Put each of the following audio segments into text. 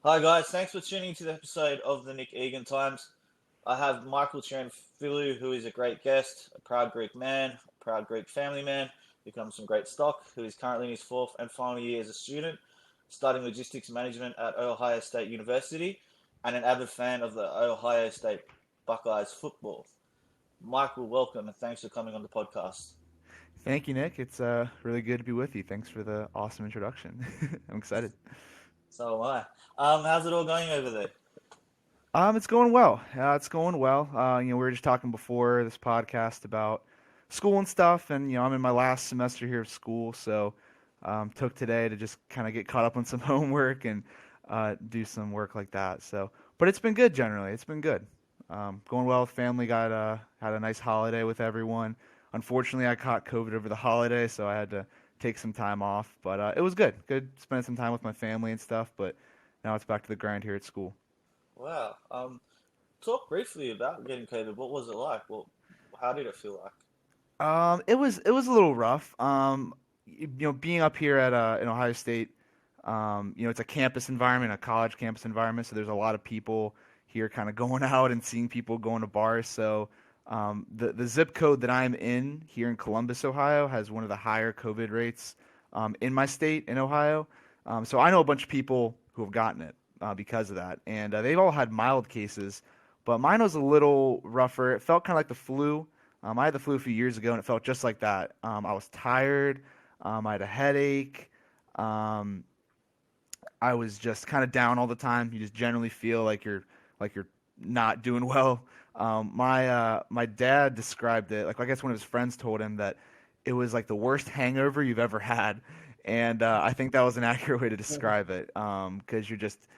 Hi guys, thanks for tuning to the episode of the Nick Egan Times. I have Michael Triantafilou, who is a great guest, a proud Greek man, a proud Greek family man, who comes from great stock, who is currently in his fourth and final year as a student, studying logistics management at Ohio State University, and an avid fan of the Ohio State Buckeyes football. Michael, welcome and thanks for coming on the podcast. Thank you, Nick. It's really good to be with you. Thanks for the awesome introduction. I'm excited. So am I. How's it all going over there? It's going well. It's going well. We were just talking before this podcast about school and stuff, and I'm in my last semester here of school, so took today to just kind of get caught up on some homework and do some work like that. But it's been good generally. It's been good. Going well with family. Got had a nice holiday with everyone. Unfortunately, I caught COVID over the holiday, so I had to take some time off. But it was good. Good spending some time with my family and stuff. But now it's back to the grind here at school. Wow. Talk briefly about getting COVID. What was it like? How did it feel like? It was a little rough. Being up here at in Ohio State, it's a campus environment, a college campus environment, so there's a lot of people here kind of going out and seeing people going to bars. So the zip code that I'm in here in Columbus, Ohio, has one of the higher COVID rates in my state in Ohio. So I know a bunch of people who have gotten it because of that, and they've all had mild cases, but mine was a little rougher. It felt kind of like the flu. I had the flu a few years ago, and it felt just like that. I was tired. I had a headache. Um, I was just kind of down all the time. You just generally feel like you're not doing well. My dad described it like I guess one of his friends told him that it was like the worst hangover you've ever had, and I think that was an accurate way to describe it. Because you're just,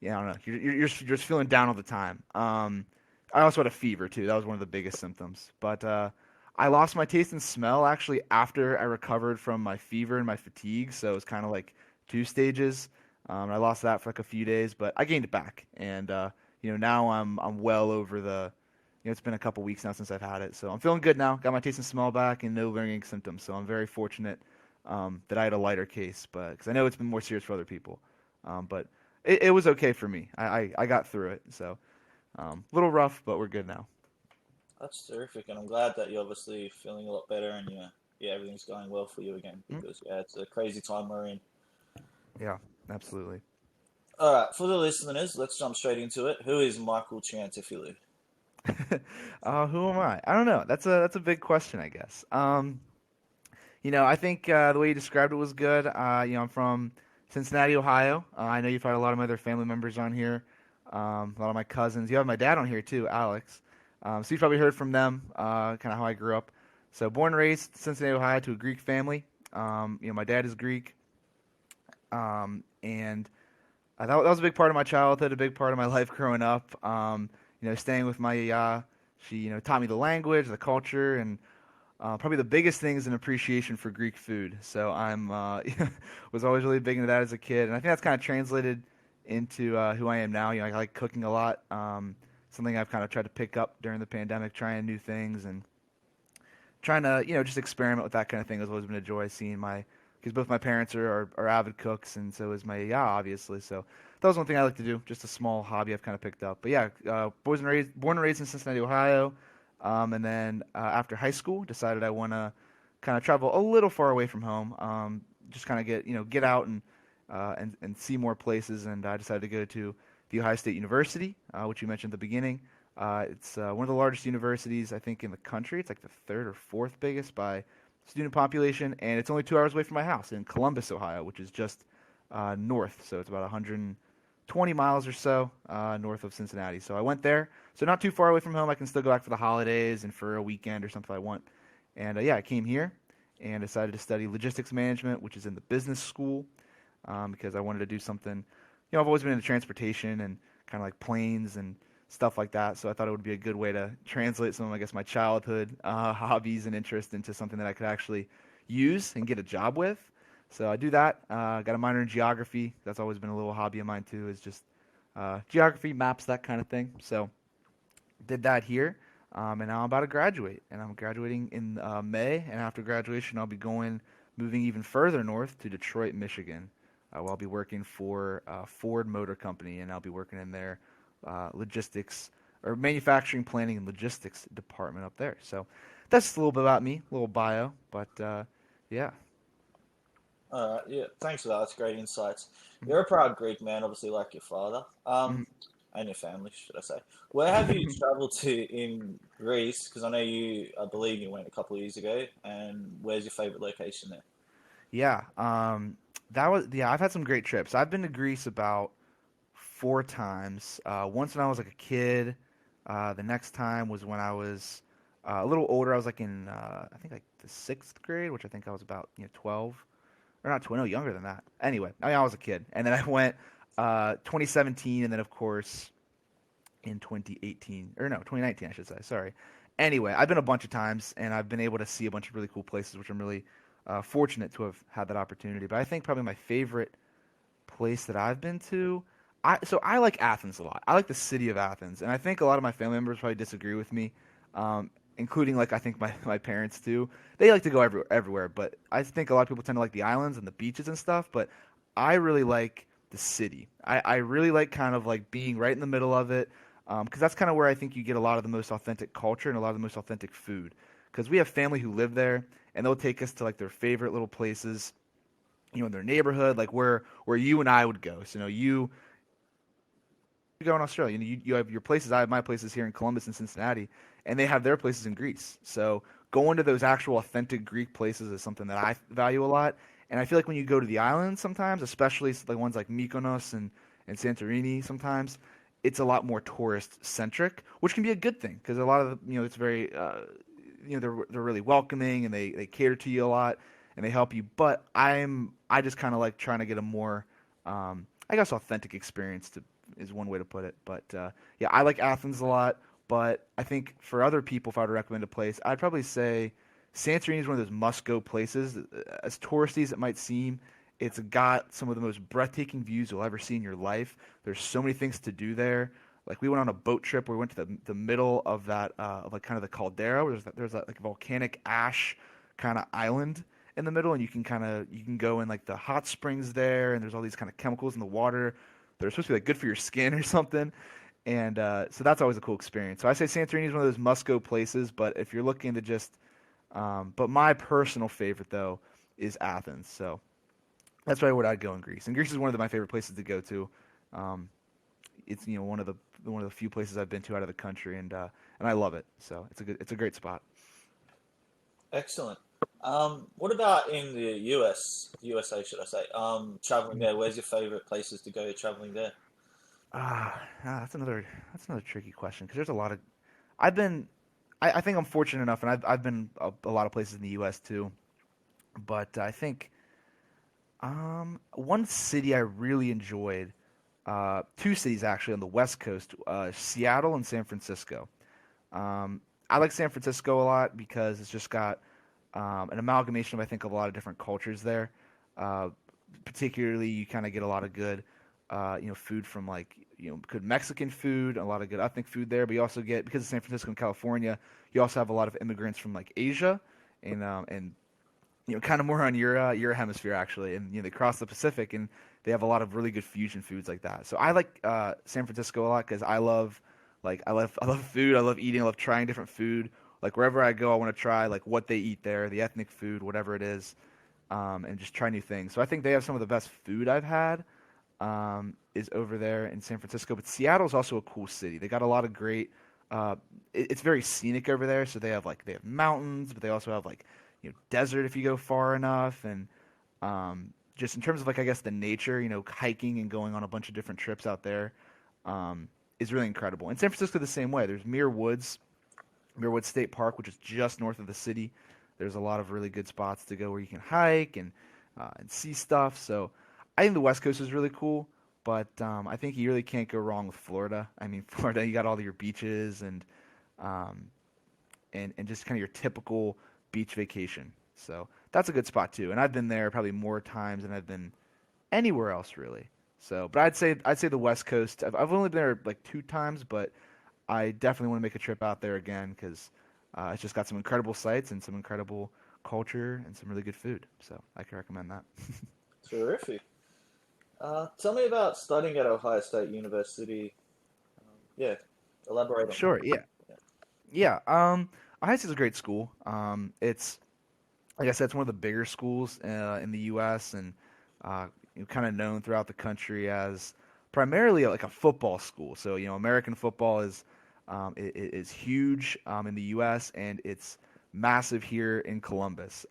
I don't know, you're just feeling down all the time. I also had a fever too. That was one of the biggest symptoms. But I lost my taste and smell actually after I recovered from my fever and my fatigue. So it was kind of like two stages. I lost that for like a few days, but I gained it back, and now I'm well over the. It's been a couple weeks now since I've had it, so I'm feeling good now. Got my taste and smell back, and no lingering symptoms. So I'm very fortunate that I had a lighter case, but because I know it's been more serious for other people, but it was okay for me. I got through it, so a little rough, but we're good now. That's terrific, and I'm glad that you're obviously feeling a lot better and yeah, everything's going well for you again Mm, because yeah, it's a crazy time we're in. yeah, absolutely. All right, for the listeners, let's jump straight into it. Who is Michael Triantafilou? Who am I? I don't know. That's a big question, I guess. I think the way you described it was good. I'm from Cincinnati, Ohio. I know you've had a lot of my other family members on here, a lot of my cousins. You have my dad on here too, Alex. So you've probably heard from them, kind of how I grew up. So born and raised Cincinnati, Ohio, to a Greek family. My dad is Greek, and that was a big part of my childhood, a big part of my life growing up. Staying with my she taught me the language, the culture, and probably the biggest thing is an appreciation for Greek food. So I'm was always really big into that as a kid, and I think that's kind of translated into who I am now. I like cooking a lot. Something I've kind of tried to pick up during the pandemic, trying new things and trying to just experiment with that kind of thing has always been a joy. Seeing my because both my parents are avid cooks, and so is my obviously. So that was one thing I like to do, just a small hobby I've kind of picked up. But yeah, born and raised in Cincinnati, Ohio. And then after high school, decided I want to kind of travel a little far away from home, just kind of get out and see more places. And I decided to go to the Ohio State University, which you mentioned at the beginning. It's one of the largest universities I think in the country. It's like the third or fourth biggest by student population, and it's only 2 hours away from my house in Columbus, Ohio, which is just north. So it's about 120 miles or so north of Cincinnati. So I went there. So not too far away from home. I can still go back for the holidays and for a weekend or something I want. And yeah, I came here and decided to study logistics management, which is in the business school, because I wanted to do something. I've always been into transportation and kind of like planes and stuff like that. So I thought it would be a good way to translate some of, I guess, my childhood hobbies and interest into something that I could actually use and get a job with. So I do that. Got a minor in geography. That's always been a little hobby of mine too. Is just geography, maps, that kind of thing. So did that here, and now I'm about to graduate. And I'm graduating in May. And after graduation, I'll be moving even further north to Detroit, Michigan, Well, I'll be working for Ford Motor Company, and I'll be working in their logistics or manufacturing planning and logistics department up there. So that's just a little bit about me, a little bio, but yeah. All right, yeah, thanks for that. That's great insights. Mhm. You're a proud Greek man, obviously, like your father, Mhm. and your family, should I say. Where have you traveled to in Greece? Because I know you, I believe you went a couple of years ago, and where's your favorite location there? Yeah, yeah. I've had some great trips. I've been to Greece about 4 times. Once when I was like a kid. The next time was when I was a little older. I was like in I think like the sixth grade, which I think I was about 12 or not 12, no, younger than that. Anyway, I mean I was a kid, and then I went 2017, and then of course in 2018 or no 2019 I should say. Sorry. Anyway, I've been a bunch of times, and I've been able to see a bunch of really cool places, which I'm really fortunate to have had that opportunity. But I think probably my favorite place that I've been to. I like Athens a lot. I like the city of Athens, and I think a lot of my family members probably disagree with me, including like I think my parents do. They like to go everywhere, but I think a lot of people tend to like the islands and the beaches and stuff. But I really like the city. I really like kind of like being right in the middle of it, because that's kind of where I think you get a lot of the most authentic culture and a lot of the most authentic food. Because we have family who live there, and they'll take us to like their favorite little places, in their neighborhood, like where you and I would go. So you go in Australia, you have your places. I have my places here in Columbus and Cincinnati, and they have their places in Greece. So going to those actual authentic Greek places is something that I value a lot. And I feel like when you go to the islands sometimes, especially the ones like Mykonos and Santorini, sometimes it's a lot more tourist centric, which can be a good thing because a lot of it's very they're really welcoming, and they cater to you a lot, and they help you. But I just kind of like trying to get a more I guess authentic experience to is one way to put it. But yeah, I like Athens a lot. But I think for other people, if I were to recommend a place, I'd probably say Santorini is one of those must-go places. As touristy as it might seem, it's got some of the most breathtaking views you'll ever see in your life. There's so many things to do there. Like we went on a boat trip where we went to the middle of that of like kind of the caldera. Where there's that like volcanic ash kind of island in the middle, and you can go in like the hot springs there, and there's all these kind of chemicals in the water that are supposed to be like good for your skin or something. And so that's always a cool experience. So I say Santorini is one of those must-go places. But if you're looking to just, but my personal favorite though is Athens. So that's probably what I'd go in Greece. And Greece is one of my favorite places to go to. Um, it's one of the few places I've been to out of the country, and I love it. So it's a great spot. Excellent. What about in the US, USA, should I say? Traveling there, where's your favorite places to go traveling there? That's another tricky question because there's a lot of I've been I think I'm fortunate enough, and I've been a lot of places in the U.S. too. But I think one city I really enjoyed, two cities actually on the West Coast, Seattle and San Francisco. I like San Francisco a lot because it's just got an amalgamation of I think of a lot of different cultures there. Uh, Particularly, you kind of get a lot of good, food from like good Mexican food, a lot of good ethnic food there. But you also get because of San Francisco and California, you also have a lot of immigrants from like Asia and kind of more on your hemisphere actually, and they cross the Pacific, and they have a lot of really good fusion foods like that. So I like San Francisco a lot because I love food. I love eating. I love trying different food. Like wherever I go, I want to try like what they eat there, the ethnic food, whatever it is, and just try new things. So I think they have some of the best food I've had is over there in San Francisco. But Seattle's also a cool city. They got a lot of great. It's very scenic over there. So they have mountains, but they also have like desert if you go far enough, and just in terms of like I guess the nature, hiking and going on a bunch of different trips out there is really incredible. In San Francisco, the same way. There's Muir Woods State Park, which is just north of the city. There's a lot of really good spots to go where you can hike and see stuff. So I think the West Coast is really cool, but I think you really can't go wrong with Florida. I mean, Florida, you got all your beaches um, and just kind of your typical beach vacation. So that's a good spot too. And I've been there probably more times than I've been anywhere else really. So, but I'd say the West Coast. I've only been there like 2 times, but I definitely want to make a trip out there again because it's just got some incredible sights and some incredible culture and some really good food. So I can recommend that. Terrific. Tell me about studying at Ohio State University. Yeah, elaborate on that. Sure. Yeah. Yeah. Ohio State's a great school. It's like I said, it's one of the bigger schools in the U.S. and kind of known throughout the country as primarily like a football school. So American football is huge in the U.S. and it's massive here in Columbus.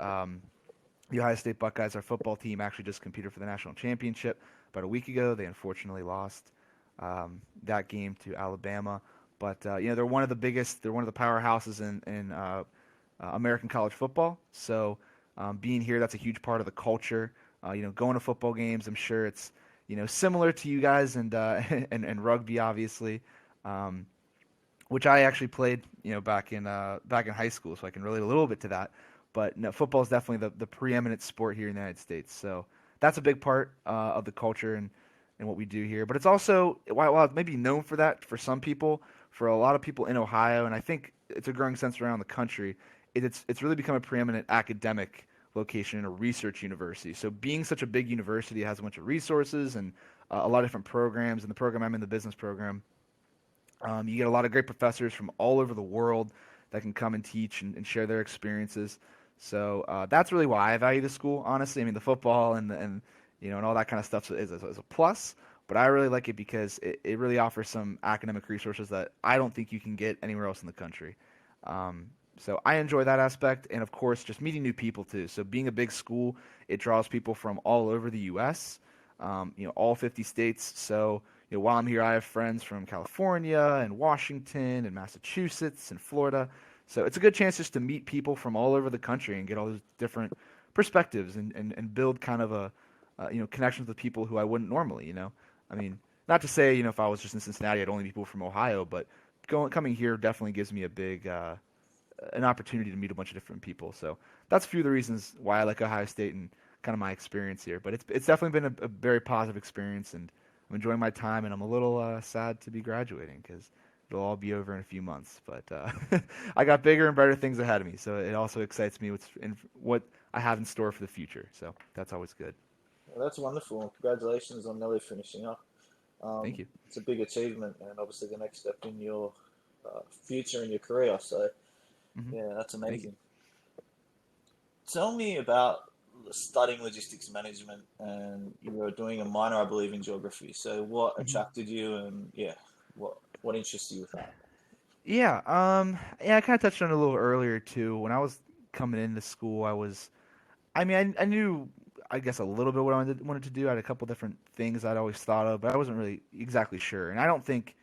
The Ohio State Buckeyes, our football team, actually just competed for the national championship about a week ago. They unfortunately lost that game to Alabama, but they're one of the biggest. They're one of the powerhouses in American college football. So being here, that's a huge part of the culture. Going to football games, I'm sure it's similar to you guys and and rugby, obviously, um, which I actually played back in high school, so I can relate a little bit to that. But no, football is definitely the preeminent sport here in the United States. So that's a big part of the culture and what we do here. But it's also while it may be known for that for some people, for a lot of people in Ohio, and I think it's a growing sense around the country. It's really become a preeminent academic location and a research university. So being such a big university has a bunch of resources and a lot of different programs. And the program I'm in, the business program, you get a lot of great professors from all over the world that can come and teach and share their experiences. So that's really why I value the school. Honestly, I mean the football and all that kind of stuff is a plus. But I really like it because it really offers some academic resources that I don't think you can get anywhere else in the country. Um, so I enjoy that aspect, and of course, just meeting new people too. So being a big school, it draws people from all over the U.S. All 50 states. So while I'm here, I have friends from California and Washington and Massachusetts and Florida. So it's a good chance just to meet people from all over the country and get all those different perspectives and build kind of a connections with people who I wouldn't normally. I mean, not to say if I was just in Cincinnati, I'd only be people from Ohio, but coming here definitely gives me a big an opportunity to meet a bunch of different people. So that's a few of the reasons why I like Ohio State and kind of my experience here. But it's definitely been a very positive experience, and I'm enjoying my time. And I'm a little sad to be graduating because it'll all be over in a few months. But I got bigger and better things ahead of me, so it also excites me what I have in store for the future. So that's always good. Well, that's wonderful. Congratulations on nearly finishing up. Thank you. It's a big achievement and obviously the next step in your future in your career. So, Hmm. yeah, that's Thank you. amazing. Tell me about studying logistics management, and you were doing a minor, I believe, in geography. So, what Hmm. attracted you, and yeah, what interests you with that? Yeah. I kind of touched on it a little earlier too. When I was coming into school, I mean, I knew, I guess, a little bit what I wanted to do. I had a couple different things I'd always thought of, but I wasn't really exactly sure. And I don't think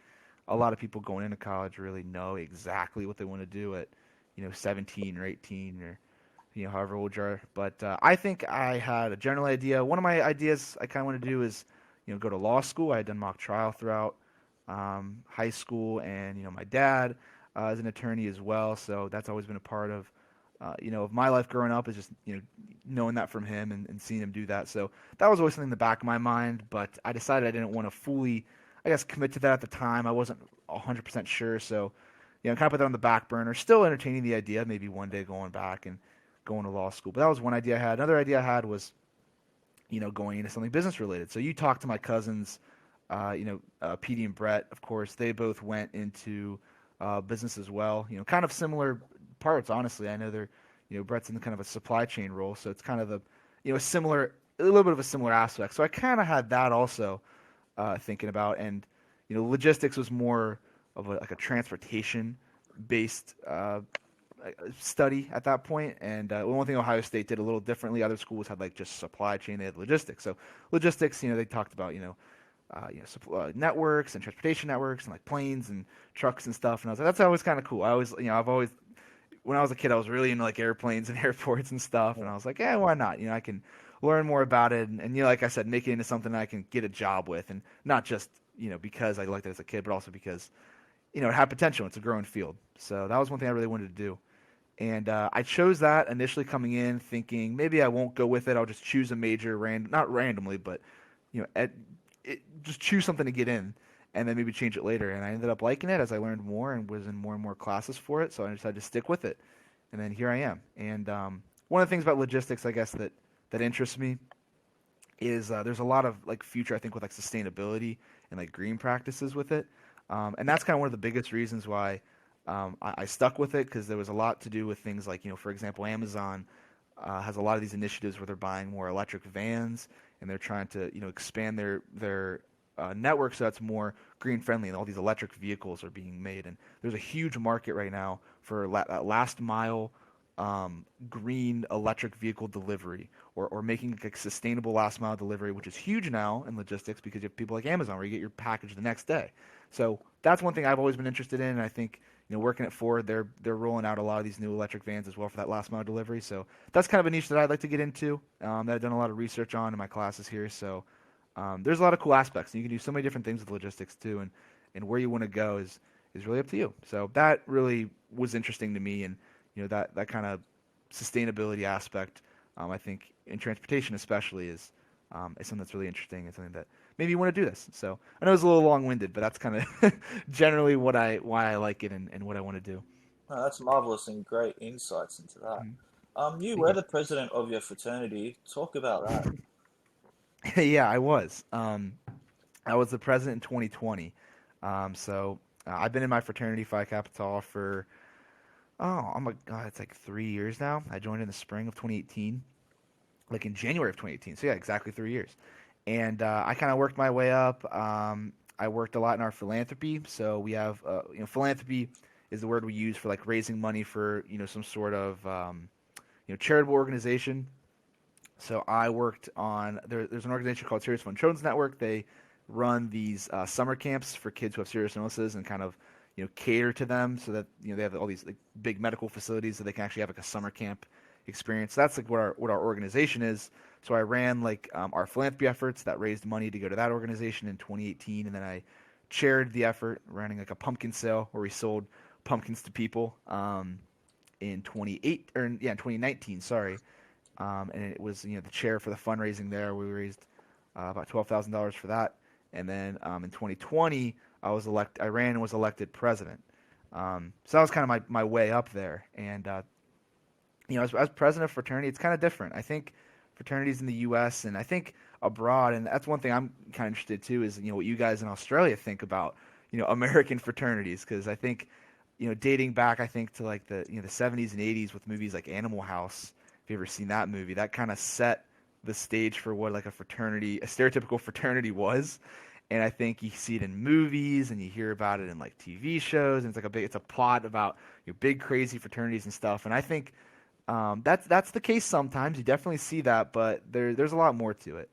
a lot of people going into college really know exactly what they want to do at 17 or 18 or however old you are. But I think I had a general idea. One of my ideas I kind of want to do is go to law school. I had done mock trial throughout high school, and my dad is an attorney as well, so that's always been a part of my life growing up is just knowing that from him and seeing him do that. So that was always something in the back of my mind. But I decided I didn't want to fully, I guess, commit to that at the time. I wasn't 100% sure, so kind of put that on the back burner. Still entertaining the idea, maybe one day going back and going to law school. But that was one idea I had. Another idea I had was going into something business related. So you talk to my cousins, Petey and Brett. Of course, they both went into business as well. Kind of similar parts, honestly. I know Brett's in kind of a supply chain role, so it's kind of a little bit of a similar aspect. So I kind of had that also thinking about, and logistics was more of like a transportation based study at that point. And one thing Ohio State did a little differently, other schools had like just supply chain, they had logistics. So logistics, they talked about networks and transportation networks and like planes and trucks and stuff. And I was like, that's always kind of cool. I've always when I was a kid, I was really into like airplanes and airports and stuff, and Yeah. I was like, yeah, why not? I can learn more about it, and like I said, make it into something I can get a job with, and not just because I liked it as a kid, but also because it had potential. It's a growing field, so that was one thing I really wanted to do, and I chose that initially coming in, thinking maybe I won't go with it. I'll just choose a major, not randomly, but you know, at, just choose something to get in, and then maybe change it later. And I ended up liking it as I learned more and was in more and more classes for it. So I decided to stick with it, and then here I am. And one of the things about logistics, I guess that interests me is there's a lot of like future I think with like sustainability and like green practices with it, and that's kind of one of the biggest reasons why I stuck with it because there was a lot to do with things like for example Amazon has a lot of these initiatives where they're buying more electric vans and they're trying to expand their network so that's more green friendly and all these electric vehicles are being made and there's a huge market right now for last mile green electric vehicle delivery or making like sustainable last mile delivery, which is huge now in logistics because you have people like Amazon where you get your package the next day. So that's one thing I've always been interested in. And I think working at Ford, they're rolling out a lot of these new electric vans as well for that last mile delivery. So that's kind of a niche that I'd like to get into. That I've done a lot of research on in my classes here. So there's a lot of cool aspects. And you can do so many different things with logistics too, and where you want to go is really up to you. So that really was interesting to me, and that kind of sustainability aspect, I think in transportation especially is something that's really interesting and something that maybe you want to do this. So I know it's a little long-winded, but that's kind of generally why I like it and what I want to do. Oh, that's marvelous and great insights into that. Mhm. You Thank were you. the president of your fraternity. Talk about that. Yeah, I was. I was the president in 2020. I've been in my fraternity Phi Kappa for oh, I'm a God, it's like 3 years now. I joined in the spring of 2018, like in January of 2018. So yeah, exactly 3 years. And I kind of worked my way up. I worked a lot in our philanthropy. So we have, philanthropy is the word we use for like raising money for some sort of charitable organization. So I worked on there's an organization called Serious Fun Children's Network. They run these summer camps for kids who have serious illnesses and kind of cater to them so that they have all these like big medical facilities so they can actually have like a summer camp experience. So that's like what our organization is. So I ran like our philanthropy efforts that raised money to go to that organization in 2018, and then I chaired the effort running like a pumpkin sale where we sold pumpkins to people in 2019. Sorry, and it was the chair for the fundraising there. We raised about $12,000 for that, and then in 2020 I ran and was elected president. So that was kind of my way up there, and as president of fraternity, it's kind of different. I think fraternities in the U.S. and I think abroad, and that's one thing I'm kind of interested too, is what you guys in Australia think about American fraternities, because I think dating back I think to like the 70s and 80s with movies like Animal House. If you ever seen that movie, that kind of set the stage for what like a stereotypical fraternity was. And I think you see it in movies and you hear about it in like TV shows, and it's a plot about big crazy fraternities and stuff. And I think that's the case sometimes. You definitely see that, but there's a lot more to it.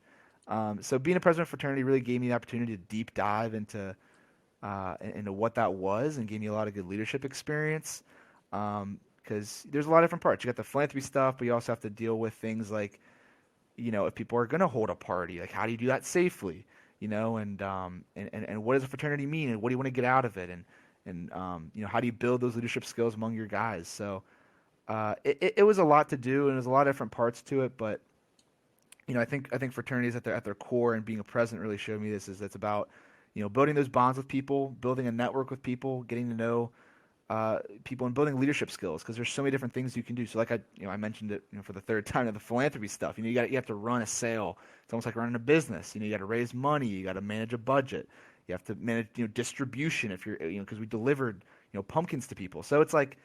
So being a president of fraternity really gave me the opportunity to deep dive into what that was and gave me a lot of good leadership experience. Because there's a lot of different parts. You got the philanthropy stuff, but you also have to deal with things like if people are going to hold a party, like how do you do that safely? And what does a fraternity mean, and what do you want to get out of it, and how do you build those leadership skills among your guys? So it was a lot to do, and there's a lot of different parts to it. But I think fraternities at their core and being a president really showed me this is it's about building those bonds with people, building a network with people, getting to know people, and building leadership skills, because there's so many different things you can do. So like I mentioned it for the third time in the philanthropy stuff. You have to run a sale. It's almost like running a business. You got to raise money. You got to manage a budget. You have to manage distribution if you're because we delivered pumpkins to people. So it's like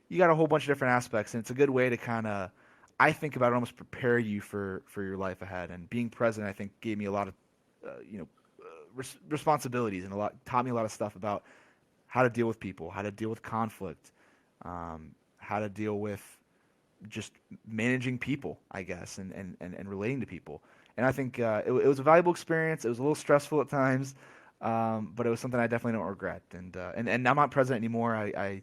you got a whole bunch of different aspects, and it's a good way to kind of I think about it, almost prepare you for your life ahead. And being president, I think, gave me a lot of responsibilities and taught me a lot of stuff about how to deal with people, how to deal with conflict, how to deal with just managing people, I guess, and relating to people. And I think it was a valuable experience. It was a little stressful at times, but it was something I definitely don't regret. And I'm not president anymore. We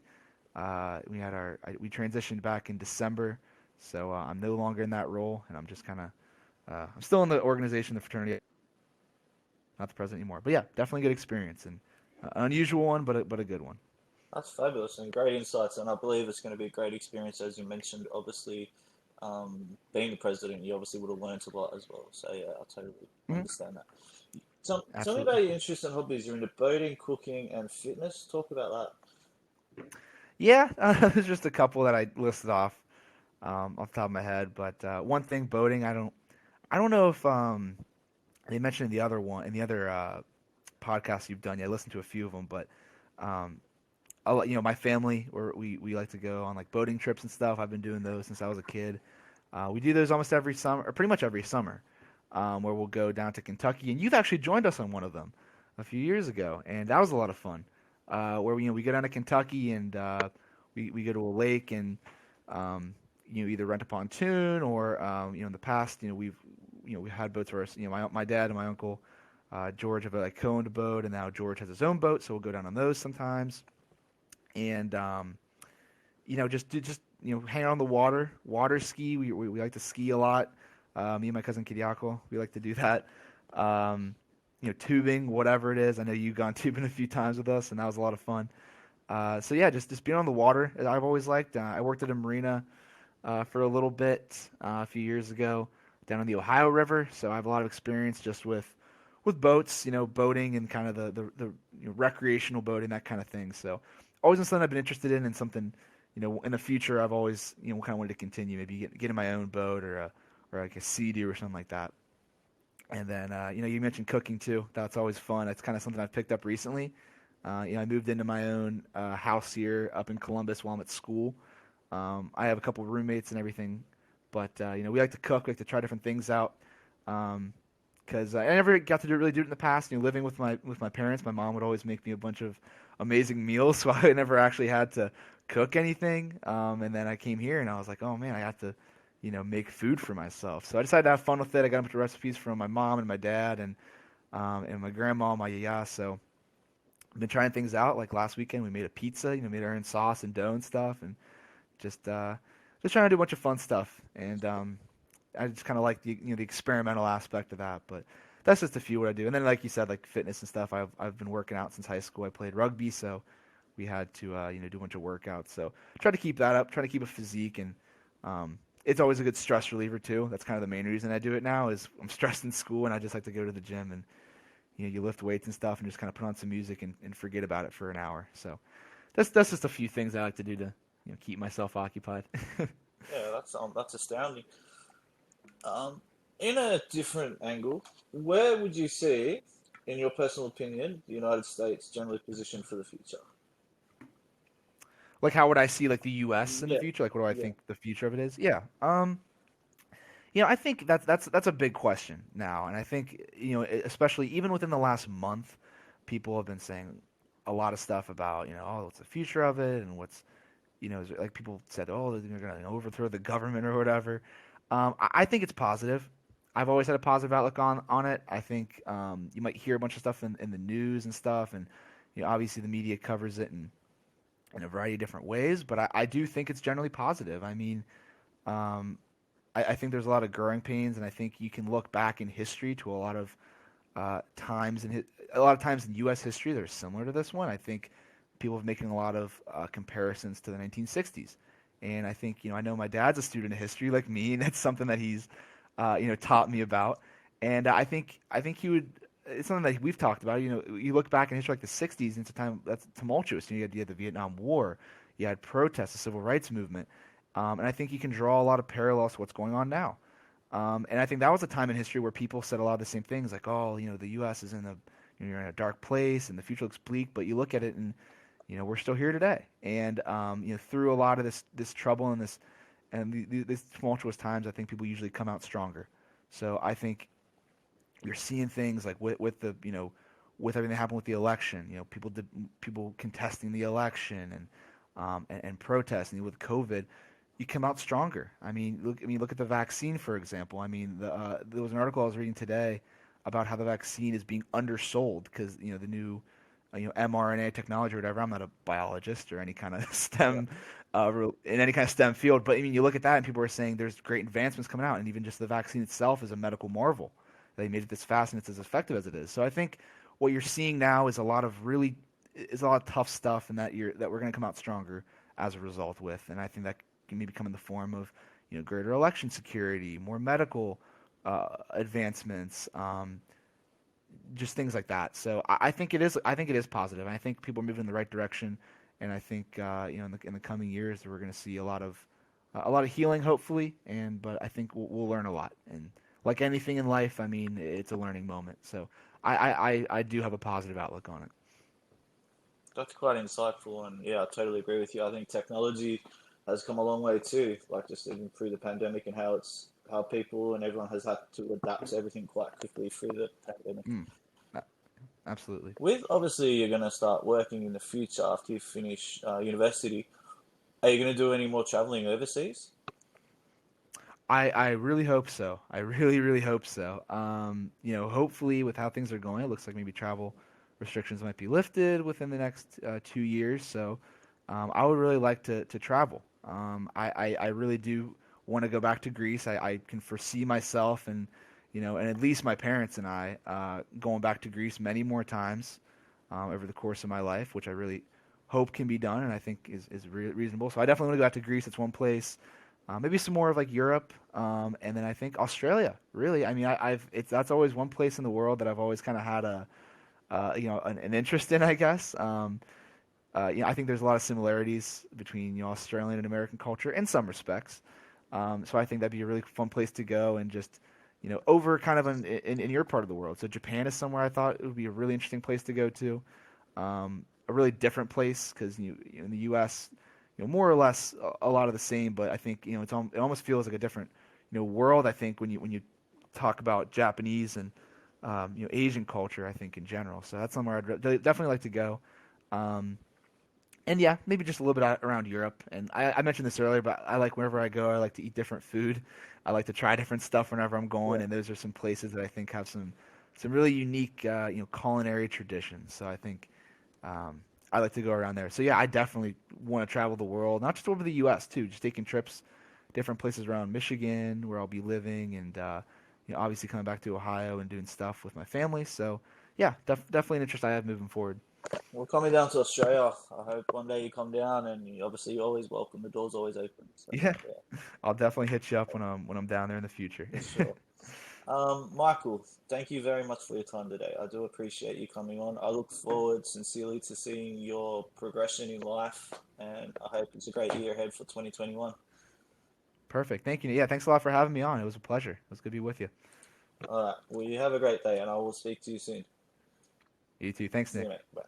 transitioned back in December, so I'm no longer in that role, and I'm just kind of I'm still in the organization, the fraternity, not the president anymore. But yeah, definitely good experience and an unusual one, but a good one. That's fabulous and great insights, and I believe it's going to be a great experience, as you mentioned. Obviously, being the president, you obviously would have learned a lot as well. So yeah, I totally Mhm. understand that. Tell me Absolutely. about your interests and hobbies. You're into boating, cooking, and fitness. Talk about Yeah, there's just a couple that I listed off the top of my head. But one thing, boating, I don't know if they mentioned in the other one in the other podcasts you've done. Yeah, I listened to a few of them, but um, my family, we like to go on like boating trips and stuff. I've been doing those since I was a kid. We do those almost every summer, or pretty much every summer, where we'll go down to Kentucky. And you've actually joined us on one of them a few years ago, and that was a lot of fun. Where we go down to Kentucky and we go to a lake and either rent a pontoon or in the past we had boats where my dad and my uncle George have like co-owned a boat, and now George has his own boat, so we'll go down on those sometimes. And just hang out on the water ski. We like to ski a lot. Me and my cousin Kiriako, we like to do that. Um, tubing, whatever it is. I know you've gone tubing a few times with us, and that was a lot of fun. So yeah, just being on the water, I've always liked. I worked at a marina for a little bit a few years ago down on the Ohio River, so I have a lot of experience just with boats, boating and kind of the recreational boating, that kind of thing. So always been something I've been interested in, and something in the future I've always kind of wanted to continue. Maybe getting my own boat or like a Sea-Doo or something like that. And then you mentioned cooking too. That's always fun. That's kind of something I've picked up recently. I moved into my own house here up in Columbus while I'm at school. I have a couple of roommates and everything, but we like to cook. We like to try different things out. Because I never got to really do it in the past. Living with my parents, my mom would always make me a bunch of amazing meals, so I never actually had to cook anything. And then I came here and I was like, oh man, I have to, make food for myself. So I decided to have fun with it. I got a bunch of recipes from my mom and my dad and my grandma, my yaya. So I've been trying things out. Like last weekend, we made a pizza. Made our own sauce and dough and stuff, and just trying to do a bunch of fun stuff. And I just kind of like the experimental aspect of that, but that's just a few what I do. And then like you said, like fitness and stuff. I've been working out since high school. I played rugby, so we had to do a bunch of workouts. So try to keep that up. Try to keep a physique, and it's always a good stress reliever too. That's kind of the main reason I do it now. Is I'm stressed in school, and I just like to go to the gym and you lift weights and stuff, and just kind of put on some music and forget about it for an hour. So that's just a few things I like to do to keep myself occupied. Yeah, that's astounding. In a different angle, where would you see, in your personal opinion, the United States generally positioned for the future? Like how would I see like the U.S. in the Yeah, future? Like what do I yeah, think the future of it is? Yeah. I think that's a big question now, and I think especially even within the last month, people have been saying a lot of stuff about oh, what's the future of it, and what's like people said, oh, they're going to overthrow the government or whatever. I think it's positive. I've always had a positive outlook on it. I think you might hear a bunch of stuff in the news and stuff, and obviously the media covers it in a variety of different ways, but I do think it's generally positive. I mean, um, I think there's a lot of growing pains, and I think you can look back in history to a lot of a lot of times in U.S. history that are similar to this one. I think people are making a lot of comparisons to the 1960s, and I think I know my dad's a student of history like me, and that's something that he's taught me about, and I think he would. It's something that we've talked about. You look back in history like the '60s, and it's a time that's tumultuous. You had the Vietnam War, you had protests, the civil rights movement, and I think you can draw a lot of parallels to what's going on now. And I think that was a time in history where people said a lot of the same things, like, "Oh, the U.S. is in you're in a dark place, and the future looks bleak." But you look at it, and we're still here today. And through a lot of this trouble and these tumultuous times, I think people usually come out stronger. So I think you're seeing things like with the with everything that happened with the election. People contesting the election and protesting with COVID. You come out stronger. Look at the vaccine, for example. There was an article I was reading today about how the vaccine is being undersold because the new mRNA technology or whatever. I'm not a biologist or any kind of yeah, STEM in any kind of STEM field, but you look at that and people are saying there's great advancements coming out, and even just the vaccine itself is a medical marvel. They made it this fast and it's as effective as it is. So I think what you're seeing now is a lot of tough stuff, and that we're going to come out stronger as a result with. And I think that can maybe come in the form of greater election security, more medical advancements, just things like that. So I think it is. I think it is positive. I think people are moving in the right direction, and I think in the coming years we're going to see a lot of healing, hopefully. But I think we'll learn a lot, and like anything in life, I mean, it's a learning moment. So I do have a positive outlook on it. That's quite insightful, and yeah, I totally agree with you. I think technology has come a long way too, like just even through the pandemic and how people and everyone has had to adapt to everything quite quickly through the pandemic. Mm, a- absolutely. With obviously you're going to start working in the future after you finish university. Are you going to do any more traveling overseas? I really hope so. I really, really hope so. Hopefully, with how things are going, it looks like maybe travel restrictions might be lifted within the next 2 years. So, I would really like to travel. I really do want to go back to Greece. I can foresee myself and at least my parents and I going back to Greece many more times over the course of my life, which I really hope can be done and I think is reasonable. So, I definitely want to go back to Greece. It's one place. Maybe some more of like Europe, and then I think Australia. Really, I mean, that's always one place in the world that I've always kind of had an interest in, I guess. I think there's a lot of similarities between Australian and American culture in some respects. So I think that'd be a really fun place to go and just over kind of in your part of the world. So Japan is somewhere I thought it would be a really interesting place to go to. A really different place because in the U.S. More or less a lot of the same, but I think it almost feels like a different world. I think when you talk about Japanese and Asian culture, I think in general. So that's somewhere definitely like to go. Um, and yeah, maybe just a little bit around Europe. And I mentioned this earlier, but I like wherever I go, I like to eat different food. I like to try different stuff whenever I'm going, Yeah. and those are some places that I think have some really unique culinary traditions. So I think um, I like to go around there. So yeah, I definitely want to travel the world, not just over the U.S. too, just taking trips, different places around Michigan where I'll be living, and obviously coming back to Ohio and doing stuff with my family. So yeah, definitely an interest I have moving forward. Well, coming down to Australia, I hope one day you come down, and obviously you're always welcome. The door's always open. So Yeah, yeah, I'll definitely hit you up when I'm down there in the future. for sure. Michael, thank you very much for your time today. I do appreciate you coming on. I look forward sincerely to seeing your progression in life, and I hope it's a great year ahead for 2021. Perfect. Thank you. Yeah, thanks a lot for having me on. It was a pleasure. It was good to be with you. All right. Well, you have a great day, and I will speak to you soon. You too. Thanks, See you, Nick. mate. Bye.